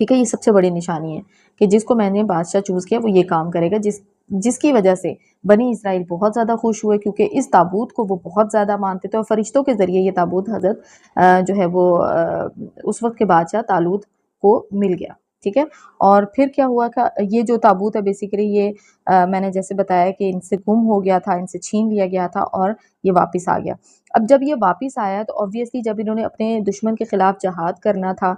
ٹھیک ہے، یہ سب سے بڑی نشانی ہے کہ جس کو میں نے بادشاہ چوز کیا وہ یہ کام کرے گا، جس کی وجہ سے بنی اسرائیل بہت زیادہ خوش ہوئے، کیونکہ اس تابوت کو وہ بہت زیادہ مانتے تھے، اور فرشتوں کے ذریعے یہ تابوت حضرت جو ہے وہ اس وقت کے بادشاہ طالوت کو مل گیا، ٹھیک ہے۔ اور پھر کیا ہوا کہ یہ جو تابوت ہے بیسیکلی یہ میں نے جیسے بتایا کہ ان سے گم ہو گیا تھا، ان سے چھین لیا گیا تھا اور یہ واپس آ گیا۔ اب جب یہ واپس آیا تو obviously جب انہوں نے اپنے دشمن کے خلاف جہاد کرنا تھا،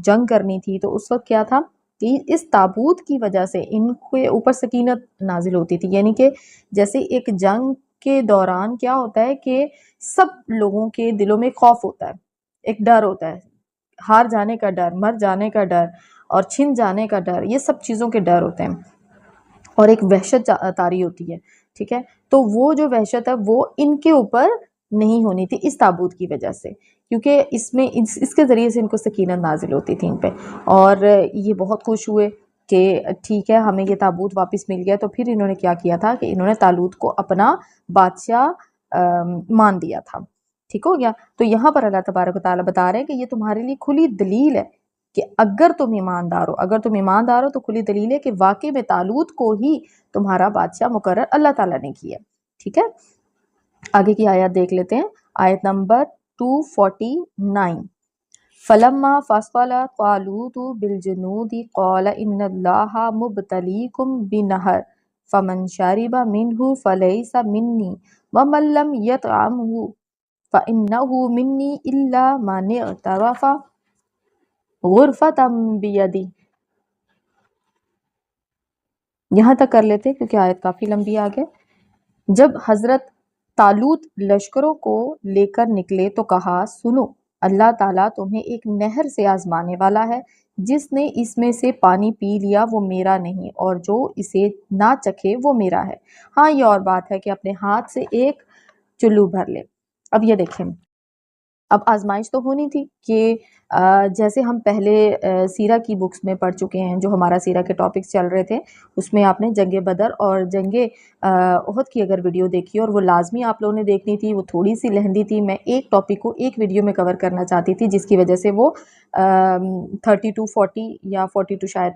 جنگ کرنی تھی، تو اس وقت کیا تھا کہ اس تابوت کی وجہ سے ان کے اوپر سکینت نازل ہوتی تھی، یعنی کہ جیسے ایک جنگ کے دوران کیا ہوتا ہے کہ سب لوگوں کے دلوں میں خوف ہوتا ہے، ایک ڈر ہوتا ہے، ہار جانے کا ڈر، مر جانے کا ڈر اور چھن جانے کا ڈر، یہ سب چیزوں کے ڈر ہوتے ہیں، اور ایک وحشت طاری ہوتی ہے، ٹھیک ہے۔ تو وہ جو وحشت ہے وہ ان کے اوپر نہیں ہونی تھی اس تابوت کی وجہ سے، کیونکہ اس میں اس کے ذریعے سے ان کو سکینت نازل ہوتی تھی ان پہ، اور یہ بہت خوش ہوئے کہ ٹھیک ہے ہمیں یہ تابوت واپس مل گیا۔ تو پھر انہوں نے کیا کیا تھا کہ انہوں نے طالوت کو اپنا بادشاہ مان دیا تھا، ٹھیک ہو گیا۔ تو یہاں پر اللہ تبارک و تعالیٰ بتا رہے ہیں کہ یہ تمہارے لیے کھلی دلیل ہے کہ اگر تم ایماندار ہو تو کھلی دلیل ہے کہ واقعی میں طالوت کو ہی تمہارا بادشاہ مقرر اللہ تعالیٰ نے کیا، ٹھیک ہے۔ آگے کی آیات دیکھ لیتے ہیں، آیت نمبر 249۔ فَلَمَّا فَصَلَ طَالُوتُ بِالْجُنُودِ قَالَ إِنَّ اللَّهَ مُبْتَلِيكُمْ بِنَهْرٍ فَمَنْ شَرِبَ مِنْهُ فَلَيْسَ مِنِّي وَمَنْ لَمْ يَطْعَمْهُ فَإِنَّهُ مِنِّي إِلَّا مَنِ اغْتَرَفَ غُرْفَةً بِيَدِهِ۔ یہاں تک کر لیتے کیونکہ آیت کافی لمبی آگے۔ جب حضرت طالوت لشکروں کو لے کر نکلے تو کہا، سنو، اللہ تعالیٰ تمہیں ایک نہر سے آزمانے والا ہے، جس نے اس میں سے پانی پی لیا وہ میرا نہیں، اور جو اسے نہ چکھے وہ میرا ہے۔ ہاں یہ اور بات ہے کہ اپنے ہاتھ سے ایک چلو بھر لے۔ اب یہ دیکھیں، اب آزمائش تو ہونی تھی کہ جیسے ہم پہلے سیرہ کی بکس میں پڑھ چکے ہیں، جو ہمارا سیرہ کے ٹاپکس چل رہے تھے اس میں آپ نے جنگ بدر اور جنگ احد کی اگر ویڈیو دیکھی، اور وہ لازمی آپ لوگوں نے دیکھنی تھی، وہ تھوڑی سی لہندی تھی، میں ایک ٹاپک کو ایک ویڈیو میں کور کرنا چاہتی تھی، جس کی وجہ سے وہ 32-40 یا 42 شاید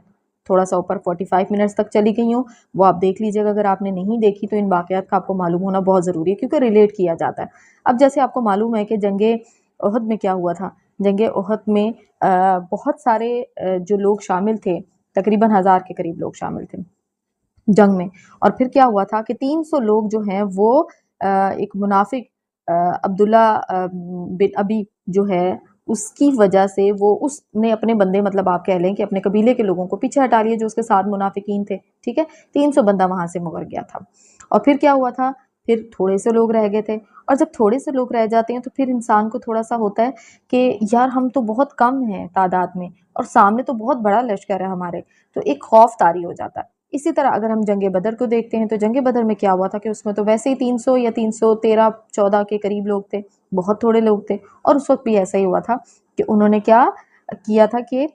تھوڑا سا اوپر 45 منٹس تک چلی گئی ہوں، وہ آپ دیکھ لیجئے گا۔ اگر آپ نے نہیں دیکھی تو ان واقعات کا آپ کو معلوم ہونا بہت ضروری ہے، کیونکہ ریلیٹ کیا جاتا ہے۔ اب جیسے آپ کو معلوم ہے کہ جنگ احد میں کیا ہوا تھا، جنگ احد میں بہت سارے جو لوگ شامل تھے، تقریباً 1000 کے قریب لوگ شامل تھے جنگ میں، اور پھر کیا ہوا تھا کہ 300 لوگ جو ہیں وہ ایک منافق عبداللہ بن ابی جو ہے اس کی وجہ سے وہ اس نے اپنے بندے، مطلب آپ کہہ لیں کہ اپنے قبیلے کے لوگوں کو پیچھے ہٹا لیے جو اس کے ساتھ منافقین تھے، ٹھیک ہے۔ 300 بندہ وہاں سے مگر گیا تھا، اور پھر کیا ہوا تھا، پھر تھوڑے سے لوگ رہ گئے تھے، اور جب تھوڑے سے لوگ رہ جاتے ہیں تو پھر انسان کو تھوڑا سا ہوتا ہے کہ یار ہم تو بہت کم ہیں تعداد میں، اور سامنے تو بہت بڑا لشکر ہے ہمارے، تو ایک خوف طاری ہو جاتا ہے۔ اسی طرح اگر ہم جنگ بدر کو دیکھتے ہیں تو جنگ بدر میں کیا ہوا تھا کہ اس میں تو ویسے ہی 300 یا 313-14 کے قریب لوگ تھے، بہت تھوڑے لوگ تھے، اور اس وقت بھی ایسا ہی ہوا تھا کہ انہوں نے کیا کیا تھا کہ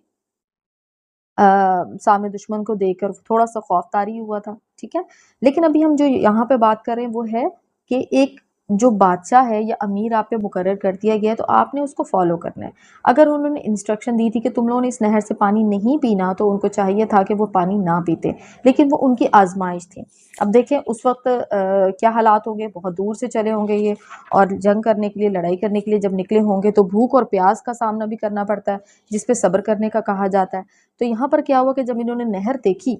سامنے دشمن کو دیکھ کر تھوڑا سا خوف طاری ہوا تھا، ٹھیک ہے۔ لیکن ابھی ہم جو یہاں پہ بات کر رہے ہیں وہ ہے کہ ایک جو بادشاہ ہے یا امیر آپ پہ مقرر کر دیا گیا ہے تو آپ نے اس کو فالو کرنا ہے۔ اگر انہوں نے انسٹرکشن دی تھی کہ تم لوگوں نے اس نہر سے پانی نہیں پینا، تو ان کو چاہیے تھا کہ وہ پانی نہ پیتے، لیکن وہ ان کی آزمائش تھی۔ اب دیکھیں اس وقت کیا حالات ہوں گے، بہت دور سے چلے ہوں گے یہ، اور جنگ کرنے کے لیے، لڑائی کرنے کے لیے جب نکلے ہوں گے تو بھوک اور پیاس کا سامنا بھی کرنا پڑتا ہے، جس پہ صبر کرنے کا کہا جاتا ہے۔ تو یہاں پر کیا ہوا کہ جب انہوں نے نہر دیکھی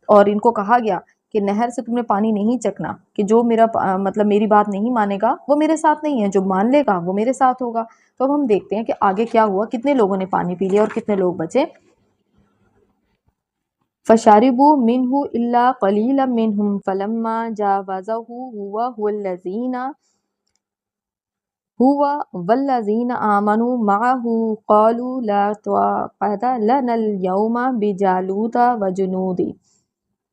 اور ان کو کہا گیا کہ نہر سے تم نے پانی نہیں چکنا، کہ جو مطلب میری بات نہیں مانے گا وہ میرے ساتھ نہیں ہے، جو مان لے گا وہ میرے ساتھ ہوگا۔ تو اب ہم دیکھتے ہیں کہ آگے کیا ہوا، کتنے لوگوں نے پانی پی لیا اور کتنے لوگ بچے۔ فَشَرِبُوا مِنْهُ إِلَّا قَلِيلًا مِنْهُمْ فَلَمَّا جَاوَزَهُ هُوَ وَالَّذِينَ آمَنُوا مَعَهُ قَالُوا لَا طَاقَةَ لَنَا الْيَوْمَ بِجَالُوتَ وَجُنُودِهِ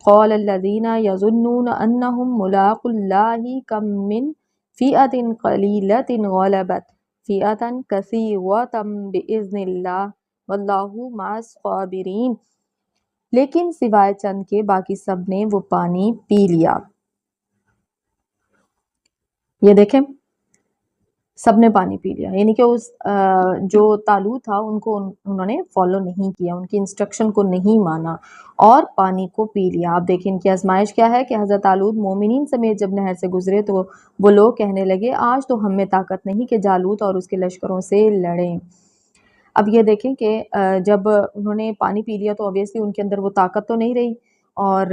قَالَ الَّذِينَ يَظُنُّونَ أَنَّهُمْ مُلَاقُو اللَّهِ كَمْ مِنْ فِئَةٍ قَلِيلَةٍ غَلَبَتْ فِئَةً كَثِيرَةً بِإِذْنِ اللَّهِ وَاللَّهُ مَعَ الصَّابِرِينَ۔ لیکن سوائے چند کے باقی سب نے وہ پانی پی لیا۔ یہ دیکھیں سب نے پانی پی لیا، یعنی کہ اس جو طالوت تھا ان کو انہوں نے فالو نہیں کیا، ان کی انسٹرکشن کو نہیں مانا اور پانی کو پی لیا۔ آپ دیکھیں ان کی آزمائش کیا ہے کہ حضرت طالوت مومنین سمیت جب نہر سے گزرے تو وہ لوگ کہنے لگے آج تو ہم میں طاقت نہیں کہ جالوت اور اس کے لشکروں سے لڑیں۔ اب یہ دیکھیں کہ جب انہوں نے پانی پی لیا تو obviously ان کے اندر وہ طاقت تو نہیں رہی، اور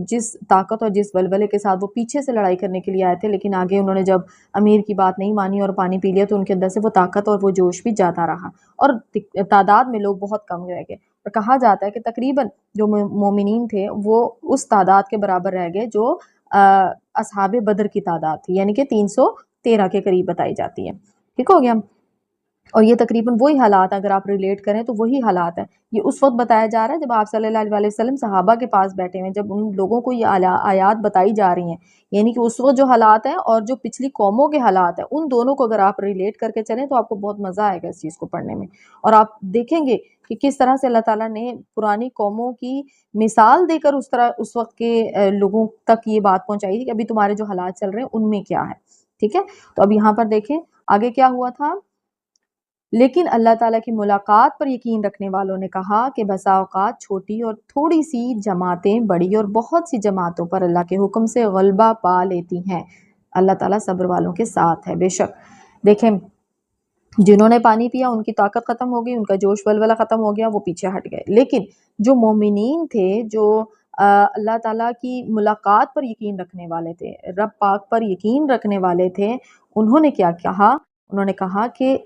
جس طاقت اور جس ولولے کے ساتھ وہ پیچھے سے لڑائی کرنے کے لیے آئے تھے، لیکن آگے انہوں نے جب امیر کی بات نہیں مانی اور پانی پی لیا تو ان کے اندر سے وہ طاقت اور وہ جوش بھی جاتا رہا، اور تعداد میں لوگ بہت کم رہ گئے، اور کہا جاتا ہے کہ تقریباً جو مومنین تھے وہ اس تعداد کے برابر رہ گئے جو اصحاب بدر کی تعداد تھی، یعنی کہ 313 کے قریب بتائی جاتی ہے۔ ٹھیک ہو گیا؟ اور یہ تقریباً وہی حالات اگر آپ ریلیٹ کریں تو وہی حالات ہیں، یہ اس وقت بتایا جا رہا ہے جب آپ صلی اللہ علیہ وسلم صحابہ کے پاس بیٹھے ہیں، جب ان لوگوں کو یہ آیات بتائی جا رہی ہیں، یعنی کہ اس وقت جو حالات ہیں اور جو پچھلی قوموں کے حالات ہیں ان دونوں کو اگر آپ ریلیٹ کر کے چلیں تو آپ کو بہت مزہ آئے گا اس چیز کو پڑھنے میں، اور آپ دیکھیں گے کہ کس طرح سے اللہ تعالیٰ نے پرانی قوموں کی مثال دے کر اس وقت کے لوگوں تک یہ بات پہنچائی تھی کہ ابھی تمہارے جو حالات چل رہے ہیں ان میں کیا ہے۔ ٹھیک ہے، تو اب یہاں پر دیکھیں آگے کیا ہوا تھا۔ لیکن اللہ تعالیٰ کی ملاقات پر یقین رکھنے والوں نے کہا کہ بسا اوقات چھوٹی اور تھوڑی سی جماعتیں بڑی اور بہت سی جماعتوں پر اللہ کے حکم سے غلبہ پا لیتی ہیں، اللہ تعالیٰ صبر والوں کے ساتھ ہے۔ بے شک دیکھیں جنہوں نے پانی پیا ان کی طاقت ختم ہو گئی، ان کا جوش ولولہ ختم ہو گیا، وہ پیچھے ہٹ گئے، لیکن جو مومنین تھے، جو اللہ تعالیٰ کی ملاقات پر یقین رکھنے والے تھے، رب پاک پر یقین رکھنے والے تھے، انہوں نے کیا کہا؟ انہوں نے کہا کہ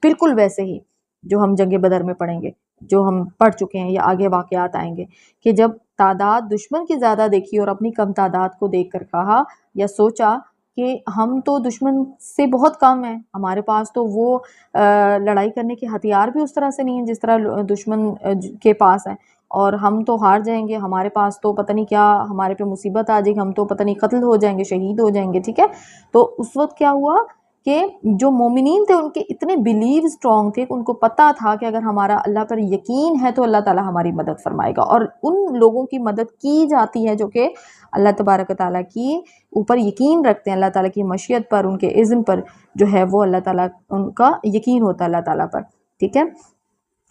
بالکل ویسے ہی جو ہم جنگ بدر میں پڑھیں گے، جو ہم پڑھ چکے ہیں یا آگے واقعات آئیں گے، کہ جب تعداد دشمن کی زیادہ دیکھی اور اپنی کم تعداد کو دیکھ کر کہا یا سوچا کہ ہم تو دشمن سے بہت کم ہیں، ہمارے پاس تو وہ لڑائی کرنے کے ہتھیار بھی اس طرح سے نہیں ہیں جس طرح دشمن کے پاس ہیں، اور ہم تو ہار جائیں گے، ہمارے پاس تو پتہ نہیں کیا ہمارے پہ مصیبت آ جائے گی، ہم تو پتہ نہیں قتل ہو جائیں گے، شہید ہو جائیں گے۔ ٹھیک ہے، تو اس وقت کیا ہوا کہ جو مومنین تھے ان کے اتنے بیلیو اسٹرانگ تھے کہ ان کو پتا تھا کہ اگر ہمارا اللہ پر یقین ہے تو اللہ تعالیٰ ہماری مدد فرمائے گا، اور ان لوگوں کی مدد کی جاتی ہے جو کہ اللہ تبارک و تعالیٰ کی اوپر یقین رکھتے ہیں، اللہ تعالیٰ کی مشیت پر، ان کے اذن پر جو ہے وہ اللہ تعالیٰ ان کا یقین ہوتا ہے اللہ تعالیٰ پر۔ ٹھیک ہے،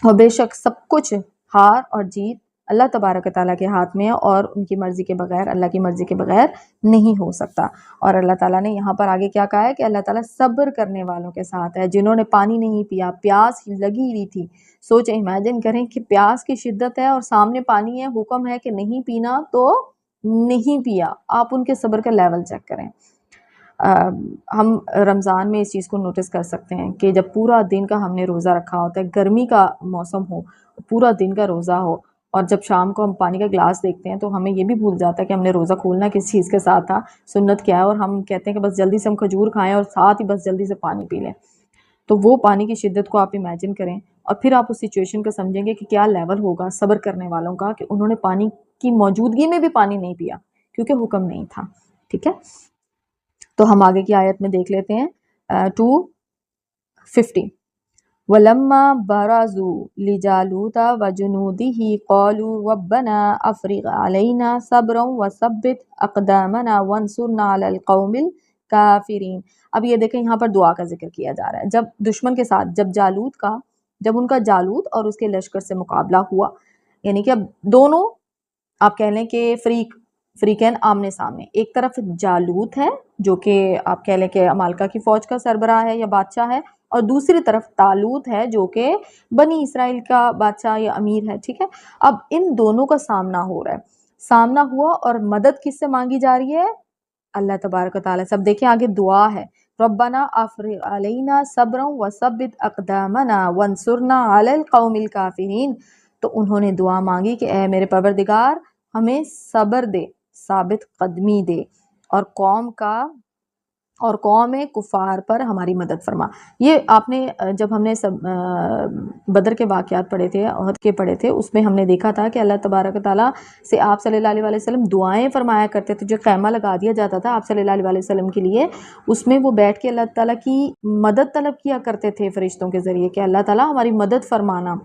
اور بے شک سب کچھ ہار اور جیت اللہ تبارک و تعالیٰ کے ہاتھ میں ہے، اور ان کی مرضی کے بغیر، اللہ کی مرضی کے بغیر نہیں ہو سکتا۔ اور اللہ تعالیٰ نے یہاں پر آگے کیا کہا ہے کہ اللہ تعالیٰ صبر کرنے والوں کے ساتھ ہے، جنہوں نے پانی نہیں پیا، پیاس لگی ہوئی تھی، سوچیں امیجن کریں کہ پیاس کی شدت ہے اور سامنے پانی ہے، حکم ہے کہ نہیں پینا تو نہیں پیا، آپ ان کے صبر کا لیول چیک کریں۔ ہم رمضان میں اس چیز کو نوٹس کر سکتے ہیں کہ جب پورا دن کا ہم نے روزہ رکھا ہوتا ہے، گرمی کا موسم ہو، پورا دن کا روزہ ہو، اور جب شام کو ہم پانی کا گلاس دیکھتے ہیں تو ہمیں یہ بھی بھول جاتا ہے کہ ہم نے روزہ کھولنا کس چیز کے ساتھ تھا، سنت کیا ہے، اور ہم کہتے ہیں کہ بس جلدی سے ہم کھجور کھائیں اور ساتھ ہی بس جلدی سے پانی پی لیں۔ تو وہ پانی کی شدت کو آپ امیجن کریں، اور پھر آپ اس سچویشن کو سمجھیں گے کہ کیا لیول ہوگا صبر کرنے والوں کا، کہ انہوں نے پانی کی موجودگی میں بھی پانی نہیں پیا کیونکہ حکم نہیں تھا۔ ٹھیک ہے، تو ہم آگے کی آیت میں دیکھ لیتے ہیں 250۔ وَلَمَّا بَرَزُوا لِجَالُوتَ وَجُنُودِهِ قَالُوا رَبَّنَا أَفْرِغْ عَلَيْنَا صَبْرًا وَثَبِّتْ أَقْدَامَنَا وَانصُرْنَا عَلَى الْقَوْمِ الْكَافِرِينَ۔ اب یہ دیکھیں یہاں پر دعا کا ذکر کیا جا رہا ہے، جب دشمن کے ساتھ جب ان کا جالوت اور اس کے لشکر سے مقابلہ ہوا، یعنی کہ اب دونوں آپ کہہ لیں کہ فریقین آمنے سامنے، ایک طرف جالوت ہے جو کہ آپ کہہ لیں کہ عمالقہ کی فوج کا سربراہ ہے یا بادشاہ ہے، اور دوسری طرف طالوت ہے جو کہ بنی اسرائیل کا بادشاہ یا امیر ہے۔ ٹھیک ہے، اب ان دونوں کا سامنا ہو رہا ہے، سامنا ہوا، اور مدد کس سے مانگی جا رہی ہے؟ اللہ تبارک و تعالیٰ۔ سب دیکھیں آگے دعا ہے، ربنا افرغ علینا صبرا وثبت اقدامنا وانصرنا علی القوم الکافرین۔ تو انہوں نے دعا مانگی کہ اے میرے پروردگار ہمیں صبر دے، ثابت قدمی دے، اور قوم کفار پر ہماری مدد فرما۔ یہ آپ نے جب ہم نے بدر کے واقعات پڑھے تھے، احد کے پڑھے تھے، اس میں ہم نے دیکھا تھا کہ اللہ تبارک و تعالیٰ سے آپ صلی اللہ علیہ وسلم دعائیں فرمایا کرتے تھے، جو خیمہ لگا دیا جاتا تھا آپ صلی اللہ علیہ وسلم کے لیے، اس میں وہ بیٹھ کے اللہ تعالیٰ کی مدد طلب کیا کرتے تھے فرشتوں کے ذریعے کہ اللہ تعالیٰ ہماری مدد فرمانا۔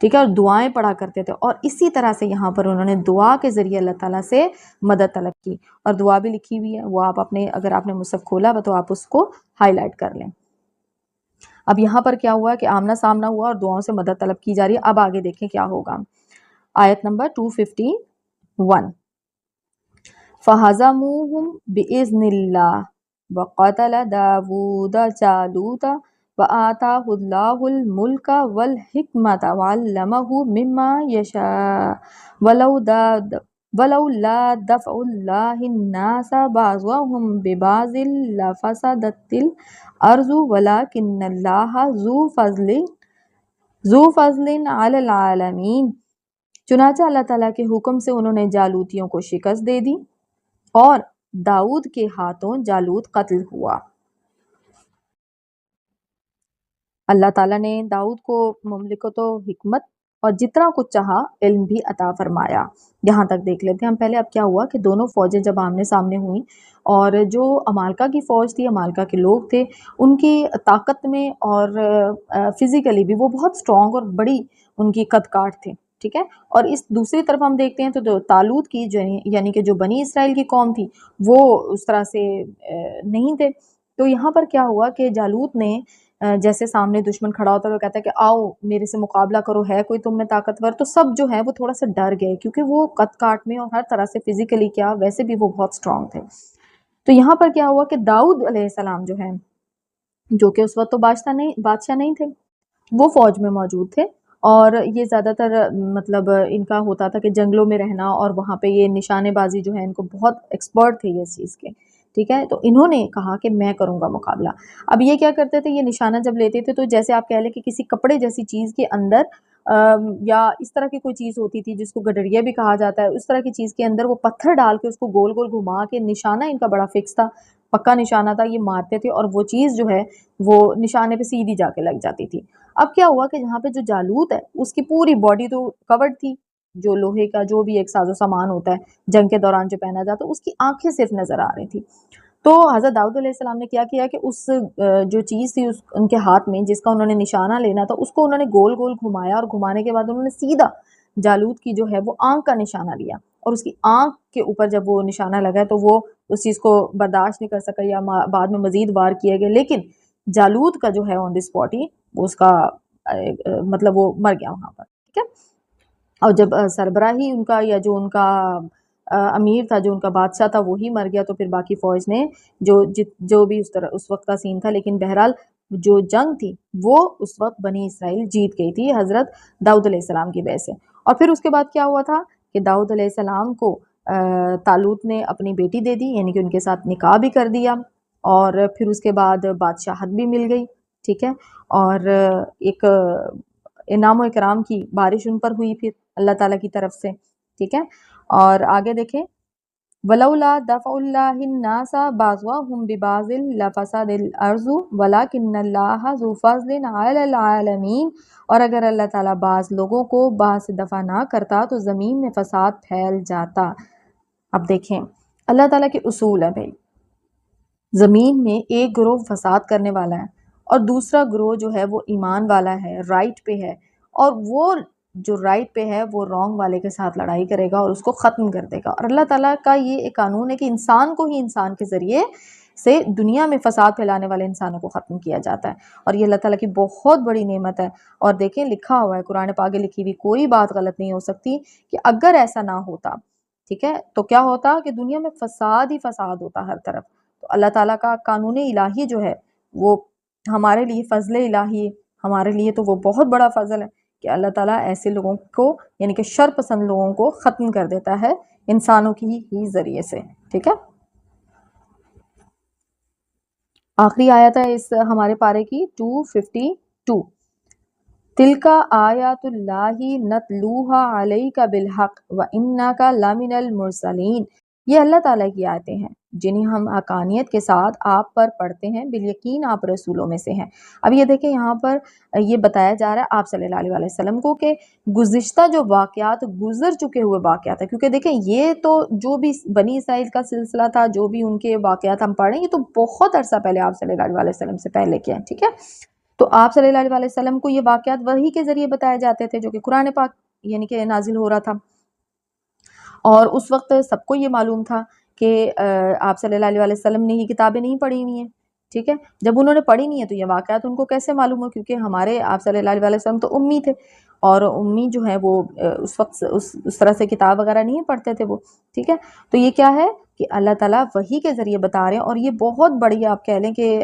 ٹھیک ہے، اور دعائیں پڑھا کرتے تھے، اور اسی طرح سے یہاں پر انہوں نے دعا کے ذریعے اللہ تعالیٰ سے مدد طلب کی، اور دعا بھی لکھی ہوئی ہے، وہ آپ اگر آپ نے مصحف کھولا تو آپ اس کو ہائی لائٹ کر لیں۔ اب یہاں پر کیا ہوا کہ آمنا سامنا ہوا اور دعاؤں سے مدد طلب کی جا رہی ہے. اب آگے دیکھیں کیا ہوگا. آیت نمبر 251. فَهَزَمُوهُمْ بِإِذْنِ اللَّهِ وَقَتَلَ دَاوُودَ جَالُوتَ وَآتَاهُ اللَّهُ الْمُلْكَ وَالْحِكْمَةَ وَعَلَّمَهُ مِمَّا يَشَاءُ وَلَوْلَا دَفْعُ اللَّهِ النَّاسَ بَعْضَهُم بِبَعْضٍ لَفَسَدَتِ الْأَرْضُ وَلَٰكِنَّ اللَّهَ ذُو فَضْلٍ عَلَى الْعَالَمِينَ. چنانچہ اللہ تعالیٰ کے حکم سے انہوں نے جالوتیوں کو شکست دے دی اور داؤد کے ہاتھوں جالوت قتل ہوا. اللہ تعالیٰ نے داؤد کو مملکت و حکمت اور جتنا کچھ چاہا علم بھی عطا فرمایا. یہاں تک دیکھ لیتے ہیں ہم پہلے. اب کیا ہوا کہ دونوں فوجیں جب آمنے سامنے ہوئیں اور جو عمالقہ کی فوج تھی، عمالقہ کے لوگ تھے، ان کی طاقت میں اور فزیکلی بھی وہ بہت اسٹرانگ اور بڑی ان کی قد کاٹ تھے. ٹھیک ہے. اور اس دوسری طرف ہم دیکھتے ہیں تو جو طالوت کی یعنی کہ جو بنی اسرائیل کی قوم تھی وہ اس طرح سے نہیں تھے. تو یہاں پر کیا ہوا کہ جالوت نے جیسے سامنے دشمن کھڑا ہوتا ہے وہ کہتا ہے کہ آؤ میرے سے مقابلہ کرو، ہے کوئی تم میں طاقتور. تو سب جو ہے وہ تھوڑا سا ڈر گئے کیونکہ وہ قد کاٹ میں اور ہر طرح سے فزیکلی کیا ویسے بھی وہ بہت اسٹرانگ تھے. تو یہاں پر کیا ہوا کہ داؤد علیہ السلام جو ہے، جو کہ اس وقت تو بادشاہ نہیں تھے، وہ فوج میں موجود تھے. اور یہ زیادہ تر مطلب ان کا ہوتا تھا کہ جنگلوں میں رہنا اور وہاں پہ یہ نشانے بازی جو ہے ان کو بہت ایکسپرٹ تھے یہ اس چیز کے. ٹھیک ہے. تو انہوں نے کہا کہ میں کروں گا مقابلہ. اب یہ کیا کرتے تھے، یہ نشانہ جب لیتے تھے تو جیسے آپ کہہ لیں کہ کسی کپڑے جیسی چیز کے اندر یا اس طرح کی کوئی چیز ہوتی تھی جس کو گڈریا بھی کہا جاتا ہے، اس طرح کی چیز کے اندر وہ پتھر ڈال کے اس کو گول گول گھما کے، نشانہ ان کا بڑا فکس تھا، پکا نشانہ تھا، یہ مارتے تھے اور وہ چیز جو ہے وہ نشانے پہ سیدھی جا کے لگ جاتی تھی. اب کیا ہوا کہ جہاں پہ جو جالوت ہے اس کی پوری باڈی تو کورڈ تھی، جو لوہے کا جو بھی ایک ساز و سامان ہوتا ہے جنگ کے دوران جو پہنا جاتا، اس کی آنکھیں صرف نظر آ رہی تھی. تو حضرت داؤد علیہ السلام نے کیا کہ اس جو چیز تھی ان کے ہاتھ میں جس کا انہوں نے نشانہ لینا تھا، اس کو انہوں نے گول گول گھمایا اور گھمانے کے بعد انہوں نے سیدھا جالوت کی جو ہے وہ آنکھ کا نشانہ لیا. اور اس کی آنکھ کے اوپر جب وہ نشانہ لگا تو وہ اس چیز کو برداشت نہیں کر سکا یا بعد میں مزید وار کیے گئے، لیکن جالوت کا جو ہے آن دی اسپاٹ ہی اس کا مطلب وہ مر گیا وہاں پر. ٹھیک ہے. اور جب سربراہی ان کا یا جو ان کا امیر تھا، جو ان کا بادشاہ تھا، وہی مر گیا تو پھر باقی فوج نے جو بھی اس وقت کا سین تھا، لیکن بہرحال جو جنگ تھی وہ اس وقت بنی اسرائیل جیت گئی تھی حضرت داؤد علیہ السلام کی وجہ سے. اور پھر اس کے بعد کیا ہوا تھا کہ داؤد علیہ السلام کو طالوت نے اپنی بیٹی دے دی، یعنی کہ ان کے ساتھ نکاح بھی کر دیا اور پھر اس کے بعد بادشاہت بھی مل گئی. ٹھیک ہے. اور ایک انعام و اکرام کی بارش ان پر ہوئی پھر اللہ تعالیٰ کی طرف سے. ٹھیک ہے. اور آگے دیکھیں وَلَوْلَا دَفْعُ اللَّهِ النَّاسَ بَعْضَهُم بِبَعْضٍ لَفَسَدَتِ الْأَرْضُ وَلَٰكِنَّ اللَّهَ ذُو فَضْلٍ عَلَى الْعَالَمِينَ. اور اگر اللہ تعالیٰ بعض لوگوں کو بعض سے دفع نہ کرتا تو زمین میں فساد پھیل جاتا. اب دیکھیں اللہ تعالیٰ کے اصول ہیں بھائی. زمین میں ایک گروہ فساد کرنے والا ہے اور دوسرا گروہ جو ہے وہ ایمان والا ہے، رائٹ پہ ہے، اور وہ جو رائٹ پہ ہے وہ رانگ والے کے ساتھ لڑائی کرے گا اور اس کو ختم کر دے گا. اور اللہ تعالیٰ کا یہ ایک قانون ہے کہ انسان کو ہی انسان کے ذریعے سے دنیا میں فساد پھیلانے والے انسانوں کو ختم کیا جاتا ہے. اور یہ اللہ تعالیٰ کی بہت بڑی نعمت ہے. اور دیکھیں لکھا ہوا ہے قرآن پاک میں لکھی ہوئی کوئی بات غلط نہیں ہو سکتی کہ اگر ایسا نہ ہوتا، ٹھیک ہے، تو کیا ہوتا کہ دنیا میں فساد ہی فساد ہوتا ہر طرف. تو اللہ تعالیٰ کا قانون الہی جو ہے وہ ہمارے لیے فضل الہی ہے، ہمارے لیے تو وہ بہت بڑا فضل ہے کہ اللہ تعالیٰ ایسے لوگوں کو یعنی کہ شر پسند لوگوں کو ختم کر دیتا ہے انسانوں کی ہی ذریعے سے. ٹھیک ہے. آخری آیت ہے اس ہمارے پارے کی 252. تِلْکَ آیاتُ اللَّهِ نَتْلُوهَا عَلَيْکَ بِالْحَقِّ وَإِنَّکَ لَمِنَ الْمُرْسَلِینَ. یہ اللہ تعالیٰ کی آیتیں ہیں جنہیں ہم حقانیت کے ساتھ آپ پر پڑھتے ہیں، بالیقین آپ رسولوں میں سے ہیں. اب یہ دیکھیں یہاں پر یہ بتایا جا رہا ہے آپ صلی اللہ علیہ وسلم کو کہ گزشتہ جو واقعات گزر چکے ہوئے واقعات ہیں، کیونکہ دیکھیں یہ تو جو بھی بنی اسرائیل کا سلسلہ تھا، جو بھی ان کے واقعات ہم پڑھ رہے ہیں، یہ تو بہت عرصہ پہلے آپ صلی اللہ علیہ وسلم سے پہلے کے ہیں. ٹھیک ہے. تو آپ صلی اللہ علیہ وسلم کو یہ واقعات وحی کے ذریعے بتائے جاتے تھے جو کہ قرآن پاک یعنی کہ نازل ہو رہا تھا. اور اس وقت سب کو یہ معلوم تھا کہ آپ صلی اللہ علیہ وسلم نے یہ کتابیں نہیں پڑھی ہوئی ہیں، ٹھیک ہے، جب انہوں نے پڑھی نہیں ہے تو یہ واقعات ان کو کیسے معلوم ہو، کیونکہ ہمارے آپ صلی اللہ علیہ وسلم تو امی تھے، اور امی جو ہے وہ اس وقت اس طرح سے کتاب وغیرہ نہیں پڑھتے تھے وہ، ٹھیک ہے۔ تو یہ کیا ہے کہ اللہ تعالیٰ وحی کے ذریعے بتا رہے ہیں، اور یہ بہت بڑی آپ کہہ لیں کہ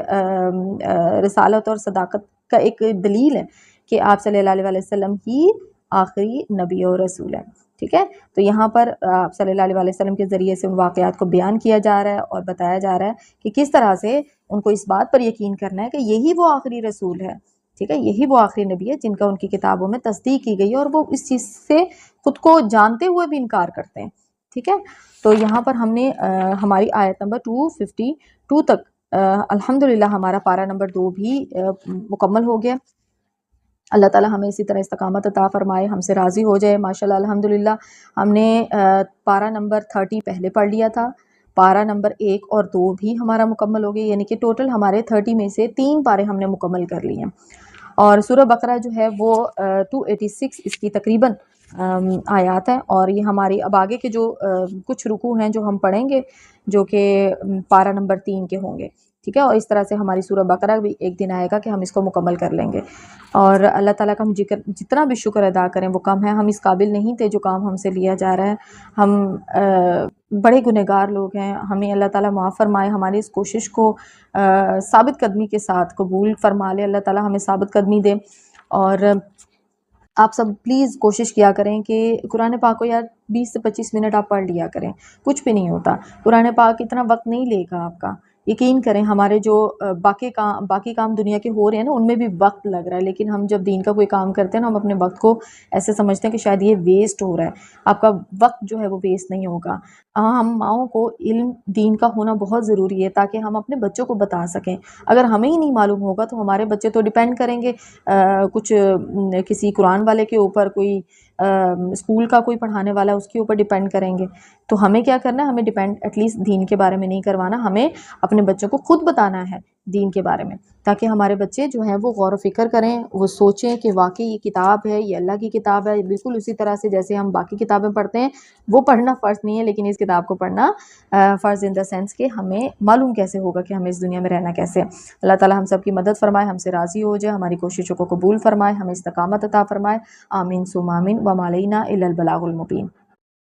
رسالت اور صداقت کا ایک دلیل ہے کہ آپ صلی اللہ علیہ وسلم ہی آخری نبی اور رسول ہے، ٹھیک ہے۔ تو یہاں پر آپ صلی اللہ علیہ وسلم کے ذریعے سے ان واقعات کو بیان کیا جا رہا ہے اور بتایا جا رہا ہے کہ کس طرح سے ان کو اس بات پر یقین کرنا ہے کہ یہی وہ آخری رسول ہے، ٹھیک ہے، یہی وہ آخری نبی ہے جن کا ان کی کتابوں میں تصدیق کی گئی ہے، اور وہ اس چیز سے خود کو جانتے ہوئے بھی انکار کرتے ہیں، ٹھیک ہے۔ تو یہاں پر ہم نے ہماری آیت نمبر 252 تک الحمدللہ ہمارا پارہ نمبر 2 بھی مکمل ہو گیا۔ اللہ تعالیٰ ہمیں اسی طرح استقامت عطا فرمائے، ہم سے راضی ہو جائے۔ ماشاءاللہ الحمدللہ ہم نے پارہ نمبر 30 پہلے پڑھ لیا تھا، پارہ نمبر 1 اور 2 بھی ہمارا مکمل ہو گیا، یعنی کہ ٹوٹل ہمارے 30 میں سے 3 پارے ہم نے مکمل کر لیے ہیں۔ اور سورہ بقرہ جو ہے وہ 286 اس کی تقریباً آیات ہیں، اور یہ ہماری اب آگے کے جو کچھ رکوع ہیں جو ہم پڑھیں گے، جو کہ پارہ نمبر 3 کے ہوں گے، ٹھیک ہے۔ اور اس طرح سے ہماری سورہ بقرہ بھی ایک دن آئے گا کہ ہم اس کو مکمل کر لیں گے، اور اللہ تعالیٰ کا ہم جتنا بھی شکر ادا کریں وہ کم ہے۔ ہم اس قابل نہیں تھے جو کام ہم سے لیا جا رہا ہے، ہم بڑے گنہگار لوگ ہیں، ہمیں اللہ تعالیٰ معاف فرمائے، ہماری اس کوشش کو ثابت قدمی کے ساتھ قبول فرما لے، اللہ تعالیٰ ہمیں ثابت قدمی دے۔ اور آپ سب پلیز کوشش کیا کریں کہ قرآن پاک کو یار 20 سے 25 منٹ آپ پڑھ لیا کریں، کچھ بھی نہیں ہوتا، قرآن پاک اتنا وقت نہیں لے گا آپ کا، یقین کریں۔ ہمارے جو باقی کام دنیا کے ہو رہے ہیں نا، ان میں بھی وقت لگ رہا ہے، لیکن ہم جب دین کا کوئی کام کرتے ہیں نا، ہم اپنے وقت کو ایسے سمجھتے ہیں کہ شاید یہ ویسٹ ہو رہا ہے۔ آپ کا وقت جو ہے وہ ویسٹ نہیں ہوگا۔ ہم ماؤں کو علم دین کا ہونا بہت ضروری ہے تاکہ ہم اپنے بچوں کو بتا سکیں۔ اگر ہمیں ہی نہیں معلوم ہوگا تو ہمارے بچے تو ڈیپینڈ کریں گے کچھ کسی قرآن والے کے اوپر، کوئی اسکول کا کوئی پڑھانے والا اس کے اوپر ڈیپینڈ کریں گے۔ تو ہمیں کیا کرنا ہے، ہمیں ڈیپینڈ ایٹ لیسٹ دین کے بارے میں نہیں کروانا، ہمیں اپنے بچوں کو خود بتانا ہے دین کے بارے میں، تاکہ ہمارے بچے جو ہیں وہ غور و فکر کریں، وہ سوچیں کہ واقعی یہ کتاب ہے، یہ اللہ کی کتاب ہے، بالکل اسی طرح سے جیسے ہم باقی کتابیں پڑھتے ہیں وہ پڑھنا فرض نہیں ہے، لیکن اس کتاب کو پڑھنا فرض ان دا سینس کہ ہمیں معلوم کیسے ہوگا کہ ہمیں اس دنیا میں رہنا کیسے ہے۔ اللہ تعالیٰ ہم سب کی مدد فرمائے، ہم سے راضی ہو جائے، ہماری کوششوں کو قبول فرمائے، ہمیں استقامت عطا فرمائے، آمین ثم آمین، وما علینا الا البلاغ المبین۔